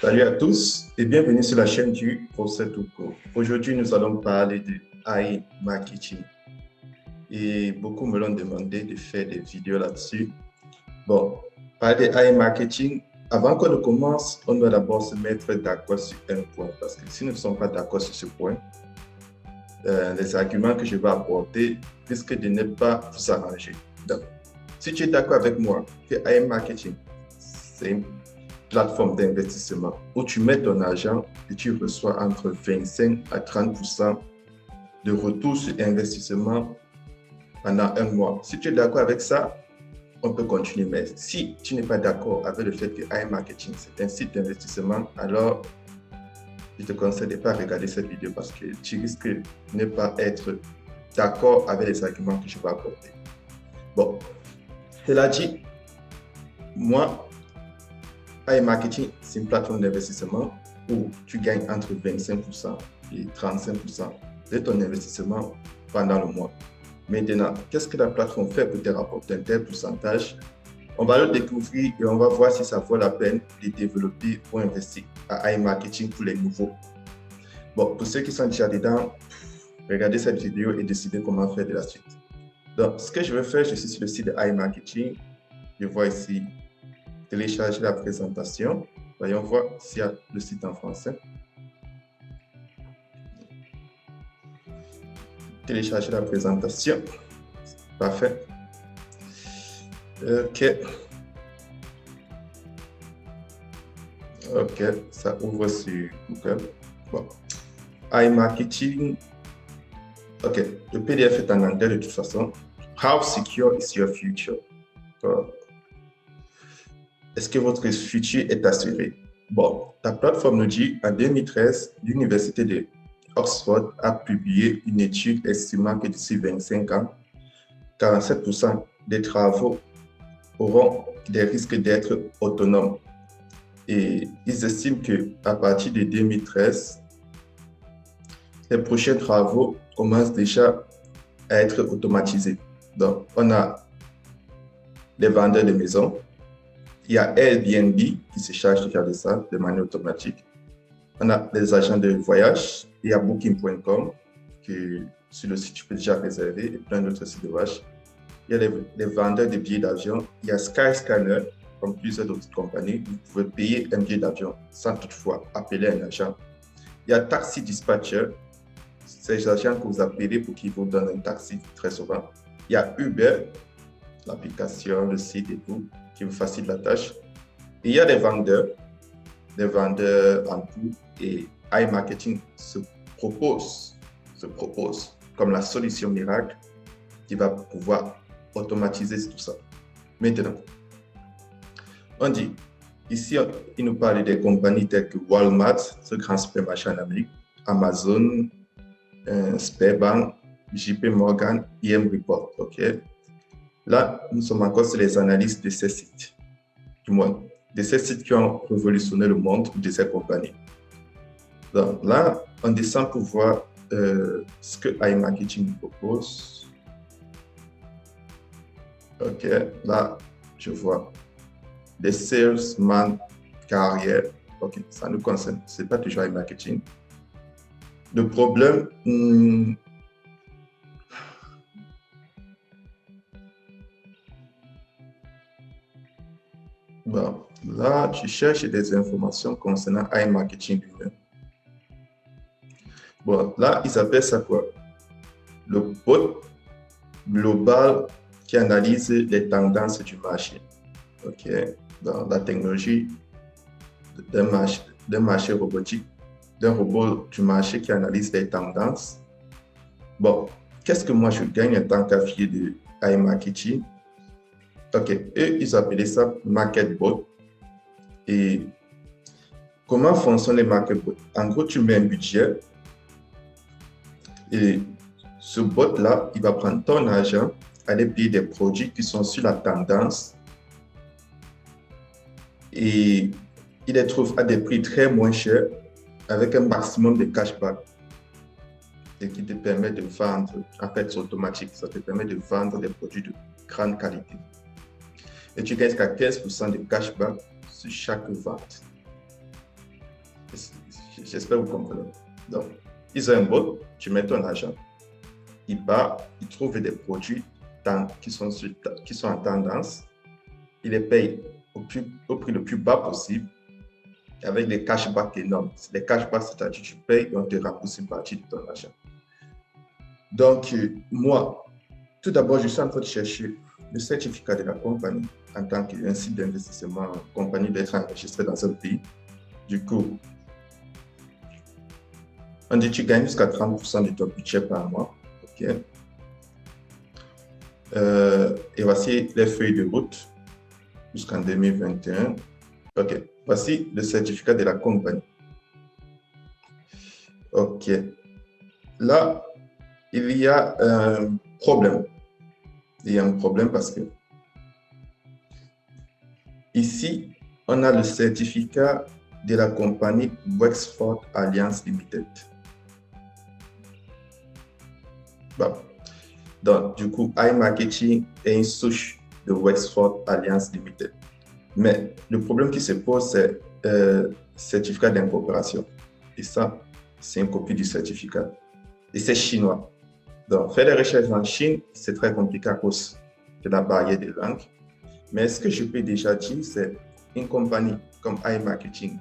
Salut à tous et bienvenue sur la chaîne du Procès tout court. Aujourd'hui, nous allons parler de AI marketing. Et beaucoup me l'ont demandé de faire des vidéos là-dessus. Bon, parler de AI marketing, avant qu'on ne commence, on doit d'abord se mettre d'accord sur un point. Parce que si nous ne sommes pas d'accord sur ce point, les arguments que je vais apporter risquent de ne pas vous arranger. Donc, si tu es d'accord avec moi que AI marketing, c'est une plateforme d'investissement où tu mets ton argent et tu reçois entre 25 à 30% de retour sur investissement pendant un mois. Si tu es d'accord avec ça, on peut continuer. Mais si tu n'es pas d'accord avec le fait que AI Marketing, c'est un site d'investissement, alors je te conseille de ne pas regarder cette vidéo parce que tu risques de ne pas être d'accord avec les arguments que je vais apporter. Bon, cela dit, moi, AI Marketing, c'est une plateforme d'investissement où tu gagnes entre 25% et 35% de ton investissement pendant le mois. Maintenant, qu'est-ce que la plateforme fait pour te rapporter un tel pourcentage? On va le découvrir et on va voir si ça vaut la peine de développer ou investir à AI Marketing pour les nouveaux. Bon, pour ceux qui sont déjà dedans, regardez cette vidéo et décidez comment faire de la suite. Donc, ce que je vais faire, je suis sur le site de AI Marketing. Je vois ici télécharger la présentation. Voyons voir s'il y a le site en français. Télécharger la présentation. Parfait. OK. OK, ça ouvre sur Google. Bon. iMarketing. OK, le PDF est en anglais de toute façon. How secure is your future? Est-ce que votre futur est assuré? Bon, ta plateforme nous dit en 2013, l'Université de Oxford a publié une étude estimant que d'ici 25 ans, 47% des travaux auront des risques d'être autonomes. Et ils estiment qu'à partir de 2013, les prochains travaux commencent déjà à être automatisés. Donc, on a les vendeurs de maisons, il y a Airbnb qui se charge de faire de ça de manière automatique. On a les agents de voyage, il y a Booking.com, qui sur le site tu peux déjà réserver, et plein d'autres sites de voyage. Il y a les vendeurs de billets d'avion, il y a Skyscanner, comme plusieurs d'autres compagnies, vous pouvez payer un billet d'avion sans toutefois appeler un agent. Il y a Taxi Dispatcher, c'est les agents que vous appelez pour qu'ils vous donnent un taxi très souvent. Il y a Uber, l'application, le site et tout, qui vous facilite la tâche. Et il y a des vendeurs en tout, et iMarketing se propose comme la solution miracle qui va pouvoir automatiser tout ça. Maintenant, on dit, ici, il nous parle des compagnies telles que Walmart, ce grand supermarché en Amérique, Amazon, Sberbank, JP Morgan, IM Report. OK? Là, nous sommes encore sur les analyses de ces sites, du moins, de ces sites qui ont révolutionné le monde de ces compagnies. Donc là, on descend pour voir ce que iMarketing nous propose. OK, là, je vois des salesman carrière. OK, ça nous concerne. Ce n'est pas toujours iMarketing. Le problème, bon, là, tu cherches des informations concernant iMarketing lui-même. Bon, là, ils appellent ça quoi? Le bot global qui analyse les tendances du marché. OK, dans la technologie d'un marché robotique, d'un robot du marché qui analyse les tendances. Bon, qu'est-ce que moi je gagne en tant qu'affilié de iMarketing? OK, eux, ils appelaient ça MarketBot. Et comment fonctionnent les MarketBots? En gros, tu mets un budget et ce bot-là, il va prendre ton argent, aller payer des produits qui sont sur la tendance et il les trouve à des prix très moins chers avec un maximum de cashback et qui te permet de vendre, en fait c'est automatique, ça te permet de vendre des produits de grande qualité. Et tu gagnes jusqu'à 15% de cashback sur chaque vente. J'espère que vous comprenez. Donc, ils ont un bot, tu mets ton argent, il part, il trouve des produits qui sont en tendance, il les paye au prix le plus bas possible, avec des cashbacks énormes. Les cashbacks, c'est-à-dire que tu payes et on te rembourse une partie de ton argent. Donc, moi, tout d'abord, je suis en train de chercher le certificat de la compagnie en tant qu'un site d'investissement, compagnie d'être enregistrée dans un pays. Du coup, on dit que tu gagnes jusqu'à 30% de ton budget par mois. OK. Et voici les feuilles de route jusqu'en 2021. OK. Voici le certificat de la compagnie. OK. Là, il y a un problème. Il y a un problème parce que ici, on a le certificat de la compagnie Wexford Alliance Limited. Bon. Donc, du coup, iMarketing est une souche de Wexford Alliance Limited. Mais le problème qui se pose, c'est certificat d'incorporation. Et ça, c'est une copie du certificat. Et c'est chinois. Donc, faire des recherches en Chine, c'est très compliqué à cause de la barrière des langues. Mais ce que je peux déjà dire, c'est une compagnie comme iMarketing,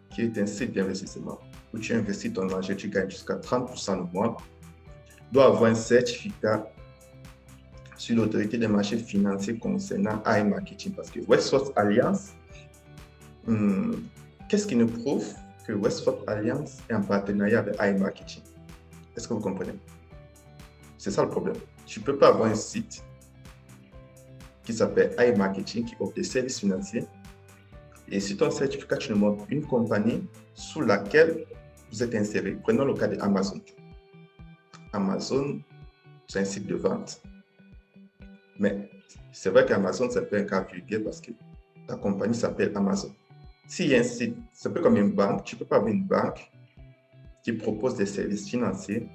qui est un site d'investissement où tu investis ton argent, tu gagnes jusqu'à 30% le mois, doit avoir un certificat sur l'autorité des marchés financiers concernant iMarketing. Parce que Westford Alliance, qu'est-ce qui nous prouve que Westford Alliance est en partenariat avec iMarketing? Est-ce que vous comprenez? C'est ça le problème. Tu ne peux pas avoir un site qui s'appelle iMarketing qui offre des services financiers et sur ton certificat, tu nous montres une compagnie sous laquelle vous êtes inséré. Prenons le cas d'Amazon. Amazon, c'est un site de vente. Mais c'est vrai qu'Amazon, c'est un cas vulgaire parce que ta compagnie s'appelle Amazon. S'il y a un site, c'est un peu comme une banque, tu ne peux pas avoir une banque qui propose des services financiers.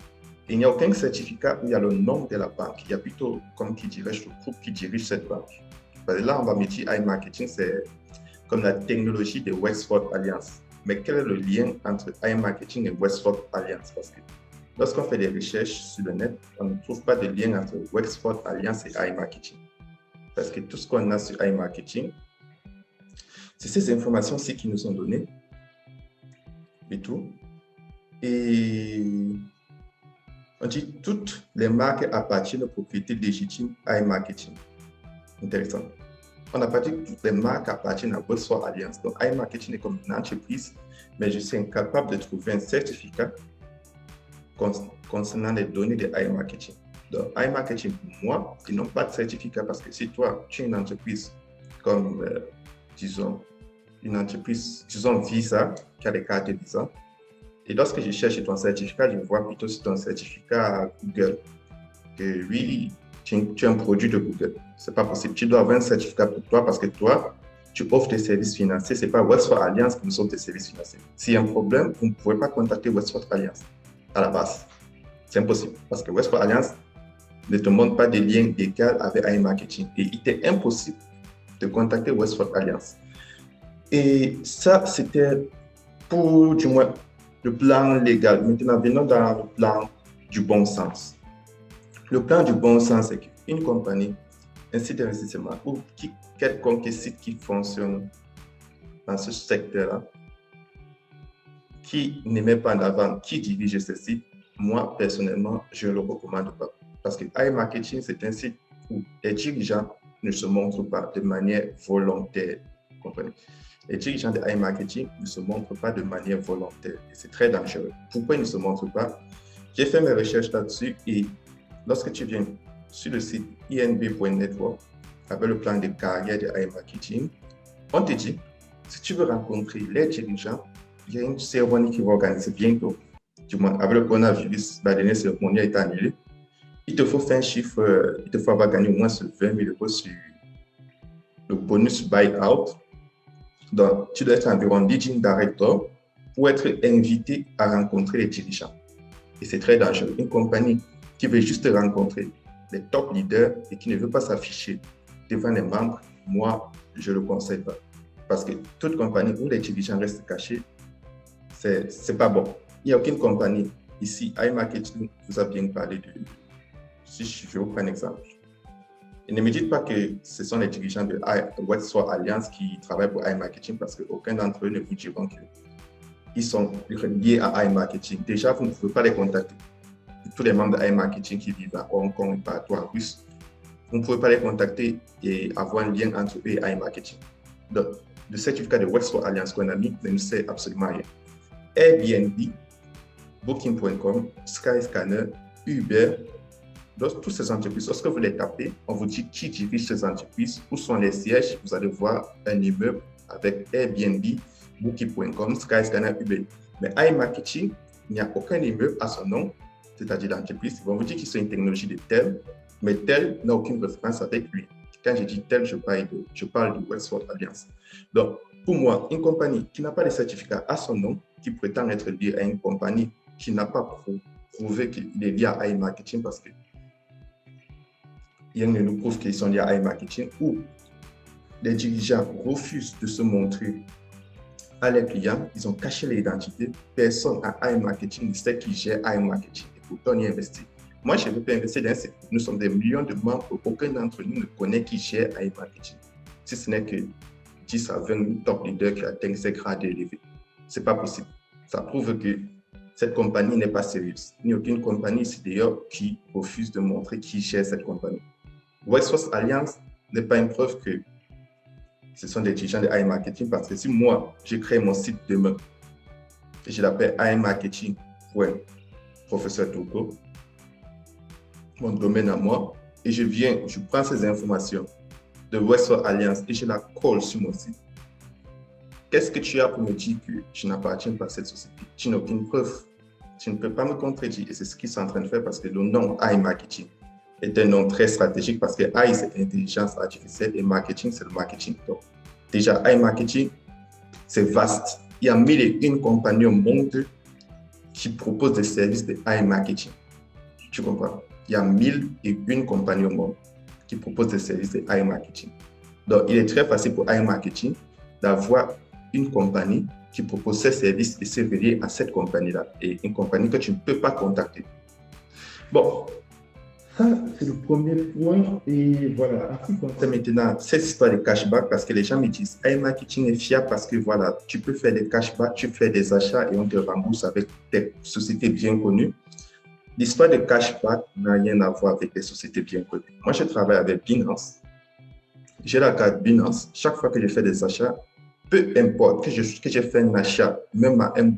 Et il n'y a aucun certificat où il y a le nom de la banque. Il y a plutôt, comme qui dirige le groupe qui dirige cette banque. Parce que là, on va me dire iMarketing, c'est comme la technologie de Wexford Alliance. Mais quel est le lien entre iMarketing et Wexford Alliance? Parce que lorsqu'on fait des recherches sur le net, on ne trouve pas de lien entre Wexford Alliance et iMarketing. Parce que tout ce qu'on a sur iMarketing, c'est ces informations-ci qui nous sont données et tout. Et on dit toutes les marques appartiennent aux propriétés légitimes à iMarketing. Intéressant. On a pas dit que toutes les marques appartiennent à Wexford Alliance. Donc, iMarketing est comme une entreprise, mais je suis incapable de trouver un certificat concernant les données de iMarketing. Donc, iMarketing, pour moi, ils n'ont pas de certificat parce que si toi, tu es une entreprise comme, disons, une entreprise, disons Visa, qui a des cartes Visa, et lorsque je cherche ton certificat, je vois plutôt sur ton certificat Google que oui, tu es un produit de Google. Ce n'est pas possible. Tu dois avoir un certificat pour toi parce que toi, tu offres tes services financiers. Ce n'est pas Wexford Alliance qui nous offre tes services financiers. S'il y a un problème, vous ne pouvez pas contacter Wexford Alliance à la base. C'est impossible parce que Wexford Alliance ne te montre pas de lien légal avec iMarketing. Et il était impossible de contacter Wexford Alliance. Et ça, c'était pour, du moins, le plan légal. Maintenant, venons dans le plan du bon sens. Le plan du bon sens, c'est qu'une compagnie, un site d'investissement ou quelconque site qui fonctionne dans ce secteur-là, qui ne met pas en avant qui dirige ce site, moi, personnellement, je ne le recommande pas. Parce que iMarketing, c'est un site où les dirigeants ne se montrent pas de manière volontaire. Vous comprenez? Les dirigeants de iMarketing ne se montrent pas de manière volontaire. Et c'est très dangereux. Pourquoi ils ne se montrent pas? J'ai fait mes recherches là-dessus et lorsque tu viens sur le site inb.network avec le plan de carrière de iMarketing, on te dit, si tu veux rencontrer les dirigeants, il y a une cérémonie qui va organiser bientôt. Du moins, avec le coronavirus, la dernière cérémonie a été annulée. Il te faut faire un chiffre, il te faut avoir gagné au moins 20 000 € sur le bonus buy-out. Donc, tu dois être environ leading director pour être invité à rencontrer les dirigeants. Et c'est très dangereux. Une compagnie qui veut juste rencontrer les top leaders et qui ne veut pas s'afficher devant les membres, moi, je ne le conseille pas. Parce que toute compagnie où les dirigeants restent cachés, c'est pas bon. Il n'y a aucune compagnie ici, iMarketing vous a bien parlé de. Si je vous prends un exemple. Et ne me dites pas que ce sont les dirigeants de Westford Alliance qui travaillent pour iMarketing parce qu'aucun d'entre eux ne vous diront qu'ils sont liés à iMarketing. Déjà, vous ne pouvez pas les contacter. Tous les membres de iMarketing qui vivent à Hong Kong et partout en Russie, vous ne pouvez pas les contacter et avoir un lien entre eux et iMarketing. Donc, le certificat de Westford Alliance qu'on a mis ne nous sert absolument à rien. Airbnb, Booking.com, Skyscanner, Uber, donc, toutes ces entreprises, lorsque vous les tapez, on vous dit qui dirige ces entreprises, où sont les sièges. Vous allez voir un immeuble avec Airbnb, Booking.com, Skyscanner, Uber. Mais iMarketing, il n'y a aucun immeuble à son nom, c'est-à-dire l'entreprise. Ils vont vous dire qu'ils sont une technologie de tel, mais tel n'a aucune référence avec lui. Quand je dis tel, je parle de Westford Alliance. Donc, pour moi, une compagnie qui n'a pas de certificat à son nom, qui prétend être liée à une compagnie qui n'a pas prouvé qu'il est lié à iMarketing parce que il ne nous prouve qu'ils sont liés à iMarketing, ou les dirigeants refusent de se montrer à leurs clients, ils ont caché l'identité. Personne à iMarketing ne sait qui gère iMarketing et pourtant on y investit. Moi, je ne veux pas investir dans ce. Nous sommes des millions de membres, aucun d'entre nous ne connaît qui gère iMarketing. Si ce n'est que 10 à 20 top leaders qui atteignent ces grades élevés. Ce n'est pas possible. Ça prouve que cette compagnie n'est pas sérieuse. Il n'y a aucune compagnie ici d'ailleurs qui refuse de montrer qui gère cette compagnie. Westford Alliance n'est pas une preuve que ce sont des dirigeants de iMarketing parce que si moi, j'ai créé mon site demain et je l'appelle iMarketing.professeur Togo, mon domaine à moi, et je prends ces informations de Westford Alliance et je la colle sur mon site. Qu'est-ce que tu as pour me dire que je n'appartiens pas à cette société? Tu n'as aucune preuve. Tu ne peux pas me contredire et c'est ce qu'ils sont en train de faire parce que le nom iMarketing est un nom très stratégique parce que AI, c'est l'intelligence artificielle et marketing, c'est le marketing. Donc, déjà, iMarketing, c'est vaste. Il y a 1001 compagnies au monde qui proposent des services de iMarketing. Tu comprends? Il y a 1001 compagnies au monde qui proposent des services de iMarketing. Donc, il est très facile pour iMarketing d'avoir une compagnie qui propose ses services et se relier à cette compagnie-là. Et une compagnie que tu ne peux pas contacter. Bon, ça, c'est le premier point. Et voilà, en ce qui concerne maintenant cette histoire de cashback, parce que les gens me disent, iMarketing est fiable parce que voilà, tu peux faire des cashbacks, tu fais des achats et on te rembourse avec des sociétés bien connues. L'histoire de cashback n'a rien à voir avec des sociétés bien connues. Moi, je travaille avec Binance. J'ai la carte Binance. Chaque fois que je fais des achats, peu importe que j'ai fait un achat, même à un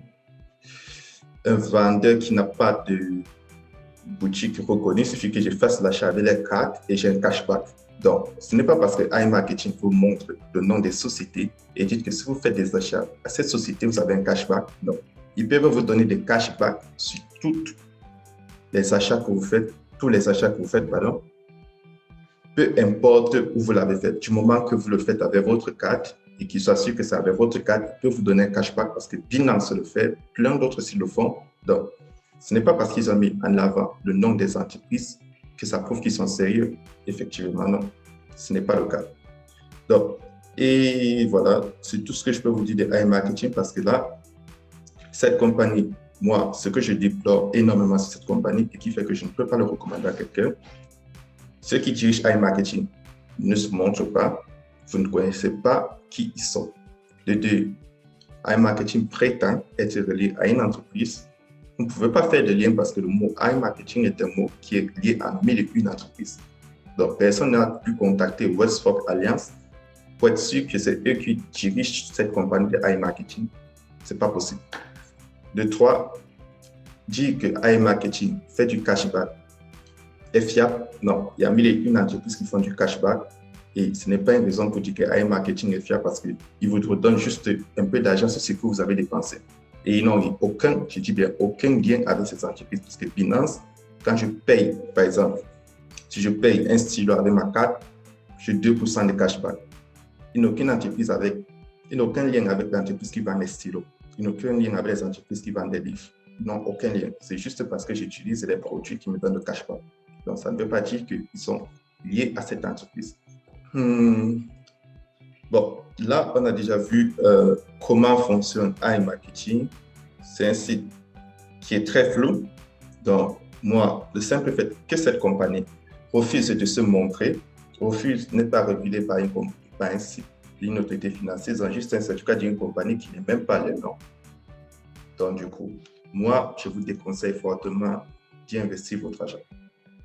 vendeur qui n'a pas de boutique reconnue, il suffit que je fasse l'achat avec les cartes et j'ai un cashback. Donc, ce n'est pas parce que iMarketing vous montre le nom des sociétés et dit que si vous faites des achats à cette société, vous avez un cashback. Non. Ils peuvent vous donner des cashbacks sur tous les achats que vous faites, pardon, peu importe où vous l'avez fait. Du moment que vous le faites avec votre carte et qu'ils soient sûrs que c'est avec votre carte, ils peuvent vous donner un cashback parce que Binance le fait, plein d'autres aussi le font. Donc, ce n'est pas parce qu'ils ont mis en avant le nom des entreprises que ça prouve qu'ils sont sérieux. Effectivement, non. Ce n'est pas le cas. Donc, et voilà, c'est tout ce que je peux vous dire de iMarketing parce que là, cette compagnie, moi, ce que je déplore énormément sur cette compagnie et qui fait que je ne peux pas le recommander à quelqu'un, ceux qui dirigent iMarketing ne se montrent pas, vous ne connaissez pas qui ils sont. De deux, iMarketing prétend être relié à une entreprise. Vous ne pouvez pas faire de lien parce que le mot iMarketing est un mot qui est lié à 1001 entreprises. Donc, personne n'a pu contacter Westford Alliance pour être sûr que c'est eux qui dirigent cette compagnie de iMarketing. Ce n'est pas possible. De trois, dire que iMarketing fait du cashback est fiable. Non, il y a 1001 entreprises qui font du cashback et ce n'est pas une raison pour dire que iMarketing est fiable parce qu'ils vous redonnent juste un peu d'argent sur ce que vous avez dépensé. Et ils n'ont aucun, je dis bien aucun lien avec ces entreprises parce que Binance, quand je paye, par exemple, si je paye un stylo avec ma carte, j'ai 2% de cashback. Il n'y a aucune entreprise il n'y a aucun lien avec l'entreprise qui vend les stylos. Il n'y a aucun lien avec les entreprises qui vendent des livres. Ils n'ont aucun lien. C'est juste parce que j'utilise les produits qui me donnent le cashback. Donc, ça ne veut pas dire qu'ils sont liés à cette entreprise. Bon, là, on a déjà vu comment fonctionne iMarketing. c'est un site qui est très flou. Donc, moi, le simple fait que cette compagnie refuse de se montrer, n'est pas régulé par un site d'une autorité financière, ils ont juste un certificat d'une compagnie qui n'est même pas le nom. Donc, du coup, moi, je vous déconseille fortement d'y investir votre argent.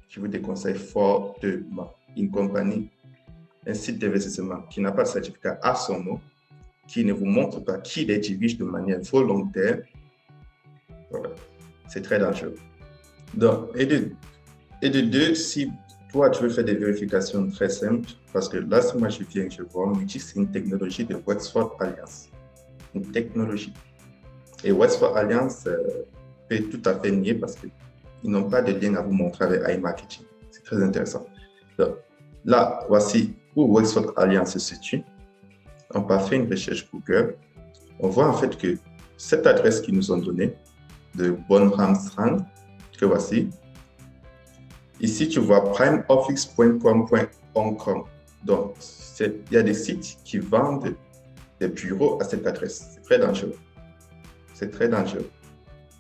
Je vous déconseille fortement une compagnie, un site d'investissement qui n'a pas de certificat à son nom, qui ne vous montre pas qui les dirige de manière volontaire. Voilà. C'est très dangereux. Donc, et de deux, si toi, tu veux faire des vérifications très simples, parce que là, si moi je viens, je vois, on me dit que c'est une technologie de Wexford Alliance. Une technologie. Et Wexford Alliance peut tout à fait nier parce qu'ils n'ont pas de lien à vous montrer avec iMarketing. C'est très intéressant. Donc, là, voici où Wexford Alliance se situe. On va faire une recherche Google. On voit en fait que cette adresse qu'ils nous ont donnée, de Bonhamstrand, que voici. Ici, tu vois primeoffice.com.hong Kong. Donc, il y a des sites qui vendent des bureaux à cette adresse. C'est très dangereux. C'est très dangereux.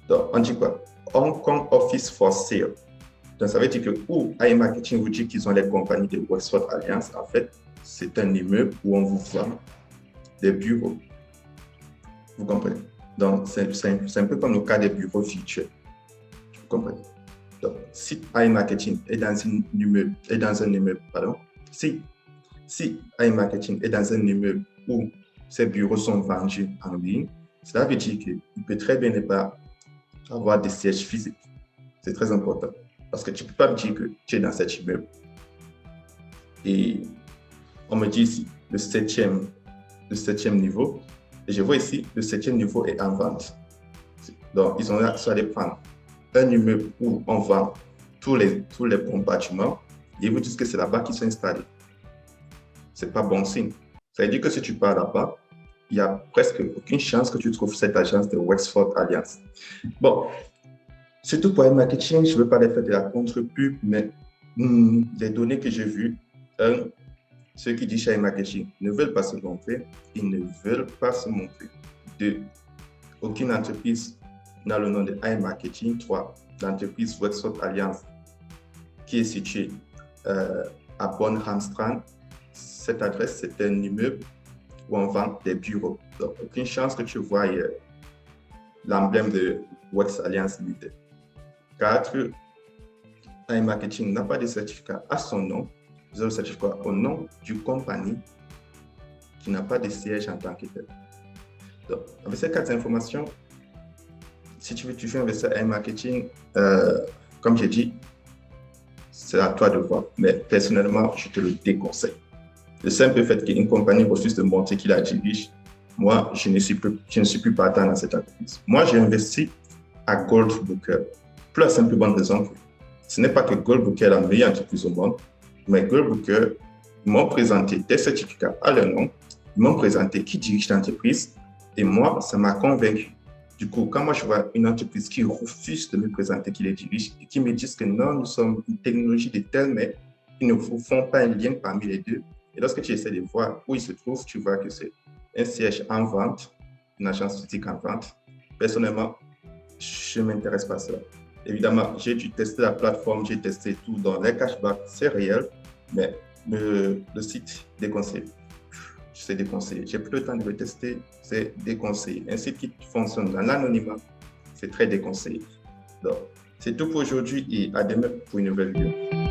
Donc, on dit quoi? Hong Kong Office for Sale. Donc, ça veut dire que où iMarketing vous dit qu'ils ont les compagnies de Wexford Alliance, en fait, c'est un immeuble où on vous vend des bureaux. Vous comprenez? Donc, c'est un peu comme le cas des bureaux virtuels. Vous comprenez? Donc, si iMarketing est dans un immeuble, pardon, si iMarketing est dans un immeuble où ces bureaux sont vendus en ligne, cela veut dire qu'il peut très bien ne pas avoir des sièges physiques. C'est très important. Parce que tu ne peux pas me dire que tu es dans cet immeuble. Et on me dit ici, le septième niveau. Et je vois ici, le 7e niveau est en vente. Donc, ils ont allé prendre un immeuble où on vend tous les bons bâtiments et ils vous disent que c'est là-bas qu'ils sont installés. Ce n'est pas bon signe. Ça veut dire que si tu pars là-bas, il n'y a presque aucune chance que tu trouves cette agence de Wexford Alliance. Bon, surtout pour iMarketing, je ne veux pas les faire de la contre-pub, mais les données que j'ai vues, ceux qui disent chez iMarketing ne veulent pas se montrer, ils ne veulent pas se montrer. 2, aucune entreprise n'a le nom de iMarketing. 3, l'entreprise Wexford Alliance qui est située à Bonhamstrand. Cette adresse, c'est un immeuble où on vend des bureaux. Donc, aucune chance que tu vois l'emblème de Wexford Alliance Limited. 4, iMarketing n'a pas de certificat à son nom. Ils ont le certificat au nom du compagnie qui n'a pas de siège en tant que tel. Donc, avec ces 4 informations, si tu fais investir en iMarketing, comme j'ai dit, c'est à toi de voir. Mais personnellement, je te le déconseille. Le simple fait qu'une compagnie refuse de montrer qui la dirige, moi, je ne suis plus partant dans cette entreprise. Moi, j'ai investi à Goldbooker pour la simple bonne raison que ce n'est pas que Goldbooker est la meilleure entreprise au monde, mais Goldbooker m'ont présenté des certificats à leur nom, ils m'ont présenté qui dirige l'entreprise et moi, ça m'a convaincu. Du coup, quand moi je vois une entreprise qui refuse de me présenter qui les dirige et qui me disent que non, nous sommes une technologie de telle, mais ils ne vous font pas un lien parmi les deux. Et lorsque tu essaies de voir où ils se trouvent, tu vois que c'est un siège en vente, une agence physique en vente. Personnellement, je ne m'intéresse pas à ça. Évidemment, j'ai dû tester la plateforme, j'ai testé tout dans les cashbacks, c'est réel, mais le site déconseillé. C'est déconseillé. J'ai plus le temps de le tester, c'est déconseillé. Un site qui fonctionne dans l'anonymat, c'est très déconseillé. Donc, c'est tout pour aujourd'hui et à demain pour une nouvelle vidéo.